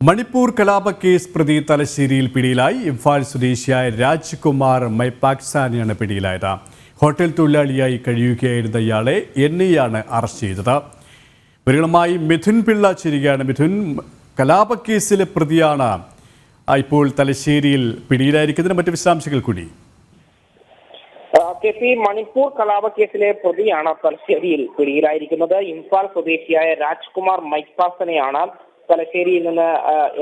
മണിപ്പൂർ കലാപക്കേസ് പ്രതി തലശ്ശേരിയിൽ പിടിയിലായി. ഇംഫാൽ സ്വദേശിയായ രാജ്കുമാർ മൈപാക്സാനെയാണ് പിടിയിലായത്. ഹോട്ടൽ തൊഴിലാളിയായി കഴിയുകയായിരുന്ന ഇയാളെ എന്നെയാണ് അറസ്റ്റ് ചെയ്തത്. വിവരങ്ങളുമായി മിഥുൻ പിള്ള ചേരുകയാണ്. മിഥുൻ, കലാപക്കേസിലെ പ്രതിയാണ് ഇപ്പോൾ തലശ്ശേരിയിൽ പിടിയിലായിരിക്കുന്നതിന് മറ്റ് വിശദാംശങ്ങൾ കൂടി. മണിപ്പൂർ കലാപക്കേസിലെ പ്രതിയാണ് തലശ്ശേരിയിൽ പിടിയിലായിരിക്കുന്നത്. ഇംഫാൽ സ്വദേശിയായ രാജ്കുമാർ മൈപാക്സാനെയാണ് തലശ്ശേരിയിൽ നിന്ന്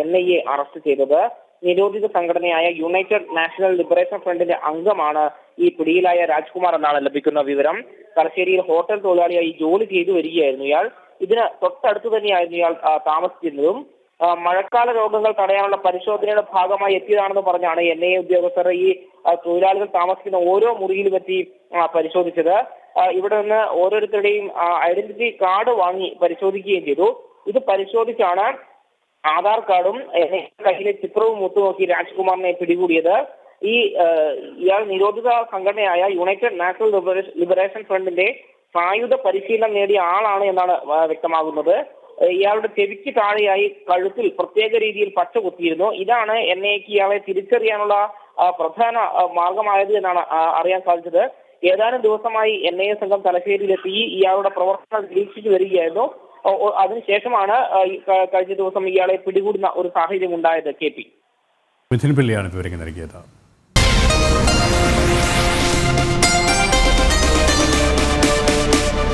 NIA അറസ്റ്റ് ചെയ്തത്. നിരോധിത സംഘടനയായ യുണൈറ്റഡ് നാഷണൽ ലിബറേഷൻ ഫ്രണ്ടിന്റെ അംഗമാണ് ഈ പിടിയിലായ രാജ്കുമാർ എന്നാണ് ലഭിക്കുന്ന വിവരം. തലശ്ശേരിയിൽ ഹോട്ടൽ തൊഴിലാളിയായി ജോലി ചെയ്തു വരികയായിരുന്നു ഇയാൾ. ഇതിന് തൊട്ടടുത്ത് തന്നെയായിരുന്നു ഇയാൾ താമസിച്ചിരുന്നതും. മഴക്കാല രോഗങ്ങൾ തടയാനുള്ള പരിശോധനയുടെ ഭാഗമായി എത്തിയതാണെന്ന് പറഞ്ഞാണ് NIA ഉദ്യോഗസ്ഥർ ഈ തൊഴിലാളികൾ താമസിക്കുന്ന ഓരോ മുറിയിലും എത്തി പരിശോധിച്ചത്. ഇവിടെ നിന്ന് ഓരോരുത്തരുടെയും ഐഡന്റിറ്റി കാർഡ് വാങ്ങി പരിശോധിക്കുകയും ചെയ്തു. ഇത് പരിശോധിച്ചാണ് ആധാർ കാർഡും കയ്യിലെ ചിത്രവും ഒത്തുനോക്കി രാജ്കുമാറിനെ പിടികൂടിയത്. ഇയാൾ നിരോധിത സംഘടനയായ യുണൈറ്റഡ് നാഷണൽ ലിബറേഷൻ ഫ്രണ്ടിന്റെ സായുധ പരിശീലനം നേടിയ ആളാണ് എന്നാണ് വ്യക്തമാകുന്നത്. ഇയാളുടെ ചെവിക്ക് താഴെയായി കഴുത്തിൽ പ്രത്യേക രീതിയിൽ പച്ച കുത്തിയിരുന്നു. ഇതാണ് NIAക്ക് ഇയാളെ തിരിച്ചറിയാനുള്ള പ്രധാന മാർഗമായത് എന്നാണ് അറിയാൻ സാധിച്ചത്. ഏതാനും ദിവസമായി NIA സംഘം തലശ്ശേരിയിലെത്തി ഇയാളുടെ പ്രവർത്തനം നിരീക്ഷിച്ചു വരികയായിരുന്നു. അതിനുശേഷമാണ് കഴിഞ്ഞ ദിവസം ഇയാളെ പിടികൂടുന്ന ഒരു സാഹചര്യം ഉണ്ടായത്. KP മിഥുൻ പിള്ളയാണ് വിവരങ്ങൾ നൽകിയത്.